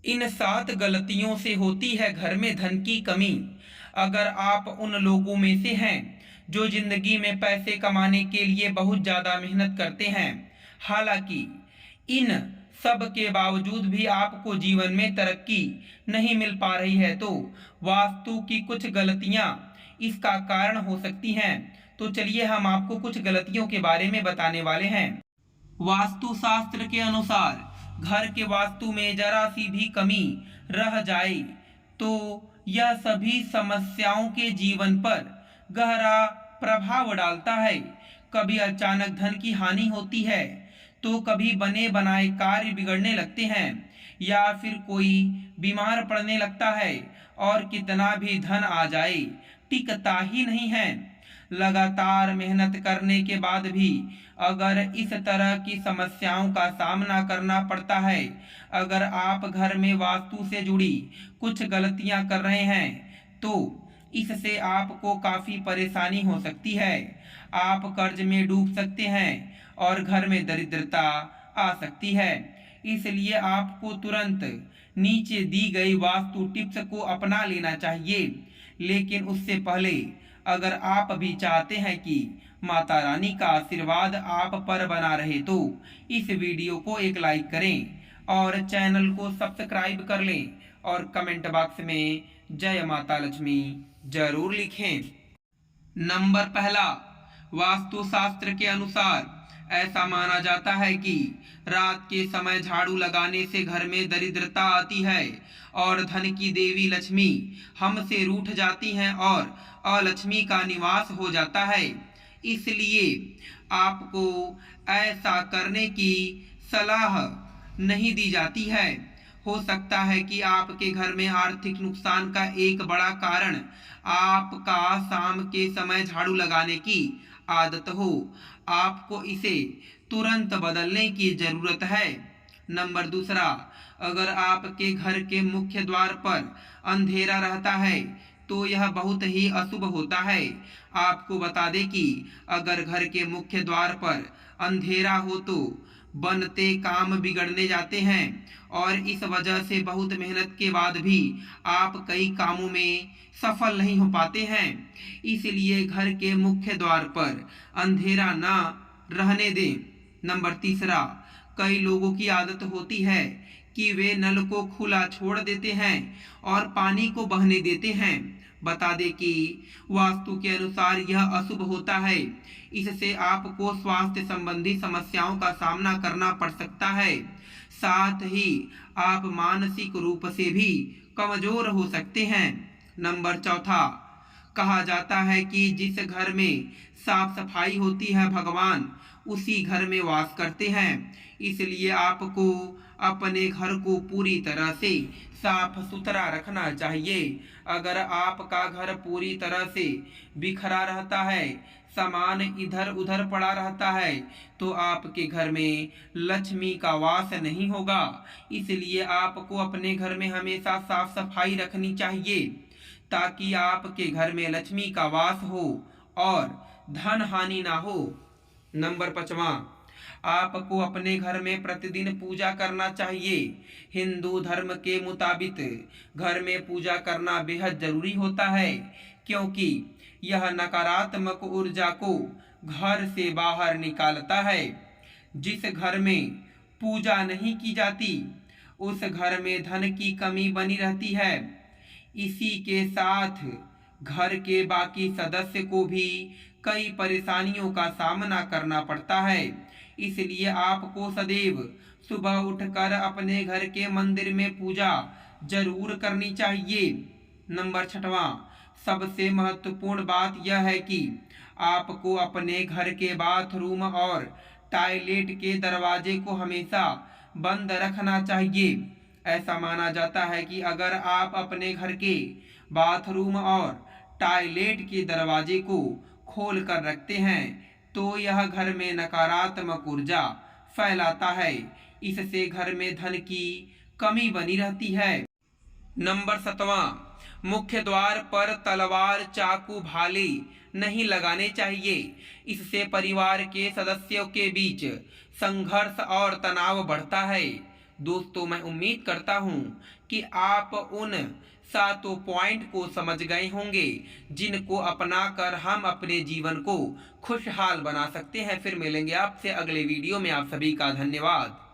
इन 7 गलतियों से होती है घर में धन की कमी। अगर आप उन लोगों में से हैं जो जिंदगी में पैसे कमाने के लिए बहुत ज़्यादा मेहनत करते हैं, हालांकि इन सब के बावजूद भी आपको जीवन में तरक्की नहीं मिल पा रही है, तो वास्तु की कुछ गलतियां इसका कारण हो सकती हैं। तो चलिए हम आपको कुछ गलतियों के बारे में बताने वाले हैं। वास्तुशास्त्र के अनुसार घर के वास्तु में जरा सी भी कमी रह जाए तो यह सभी समस्याओं के जीवन पर गहरा प्रभाव डालता है। कभी अचानक धन की हानि होती है, तो कभी बने बनाए कार्य बिगड़ने लगते हैं, या फिर कोई बीमार पड़ने लगता है और कितना भी धन आ जाए टिकता ही नहीं है। लगातार मेहनत करने के बाद भी अगर इस तरह की समस्याओं का सामना करना पड़ता है, अगर आप घर में वास्तु से जुड़ी कुछ गलतियां कर रहे हैं, तो इससे आपको काफ़ी परेशानी हो सकती है। आप कर्ज में डूब सकते हैं और घर में दरिद्रता आ सकती है। इसलिए आपको तुरंत नीचे दी गई वास्तु टिप्स को अपना लेना चाहिए। लेकिन उससे पहले अगर आप भी चाहते हैं कि माता रानी का आशीर्वाद आप पर बना रहे, तो इस वीडियो को एक लाइक करें और चैनल को सब्सक्राइब कर लें और कमेंट बॉक्स में जय माता लक्ष्मी जरूर लिखें। नंबर पहला, वास्तुशास्त्र के अनुसार ऐसा माना जाता है कि रात के समय झाड़ू लगाने से घर में दरिद्रता आती है और धन की देवी लक्ष्मी हमसे रूठ जाती हैं और अलक्ष्मी का निवास हो जाता है। इसलिए आपको ऐसा करने की सलाह नहीं दी जाती है। हो सकता है कि आपके घर में आर्थिक नुकसान का एक बड़ा कारण आपका शाम के समय झाड़ू लगाने की आदत हो। आपको इसे तुरंत बदलने की जरूरत है। नंबर दूसरा, अगर आपके घर के मुख्य द्वार पर अंधेरा रहता है तो यह बहुत ही अशुभ होता है। आपको बता दें कि अगर घर के मुख्य द्वार पर अंधेरा हो तो बनते काम बिगड़ने जाते हैं और इस वजह से बहुत मेहनत के बाद भी आप कई कामों में सफल नहीं हो पाते हैं। इसलिए घर के मुख्य द्वार पर अंधेरा ना रहने दें। नंबर तीसरा, कई लोगों की आदत होती है कि वे नल को खुला छोड़ देते हैं और पानी को बहने देते हैं। बता दें कि वास्तु के अनुसार यह अशुभ होता है। इससे आपको स्वास्थ्य संबंधी समस्याओं का सामना करना पड़ सकता है। साथ ही आप मानसिक रूप से भी कमजोर हो सकते हैं। नंबर चौथा, कहा जाता है कि जिस घर में साफ सफाई होती है भगवान उसी घर में वास करते हैं। इसलिए आपको अपने घर को पूरी तरह से साफ सुथरा रखना चाहिए। अगर आपका घर पूरी तरह से बिखरा रहता है, सामान इधर उधर पड़ा रहता है, तो आपके घर में लक्ष्मी का वास नहीं होगा। इसलिए आपको अपने घर में हमेशा साफ सफाई रखनी चाहिए ताकि आपके घर में लक्ष्मी का वास हो और धन हानि ना हो। नंबर पांचवा, आपको अपने घर में प्रतिदिन पूजा करना चाहिए। हिंदू धर्म के मुताबिक घर में पूजा करना बेहद जरूरी होता है, क्योंकि यह नकारात्मक ऊर्जा को घर से बाहर निकालता है। जिस घर में पूजा नहीं की जाती उस घर में धन की कमी बनी रहती है। इसी के साथ घर के बाकी सदस्य को भी कई परेशानियों का सामना करना पड़ता है। इसलिए आपको सदैव सुबह उठकर अपने घर के मंदिर में पूजा जरूर करनी चाहिए। नंबर छठवां, सबसे महत्वपूर्ण बात यह है कि आपको अपने घर के बाथरूम और टॉयलेट के दरवाजे को हमेशा बंद रखना चाहिए। ऐसा माना जाता है कि अगर आप अपने घर के बाथरूम और टॉयलेट के दरवाजे को खोल कर रखते हैं तो यह घर में नकारात्मक ऊर्जा फैलाता है। इससे घर में धन की कमी बनी रहती है। नंबर 7वां, मुख्य द्वार पर तलवार चाकू भाले नहीं लगाने चाहिए। इससे परिवार के सदस्यों के बीच संघर्ष और तनाव बढ़ता है। दोस्तों, मैं उम्मीद करता हूँ कि आप उन 7 पॉइंट को समझ गए होंगे जिनको अपनाकर हम अपने जीवन को खुशहाल बना सकते हैं। फिर मिलेंगे आपसे अगले वीडियो में। आप सभी का धन्यवाद।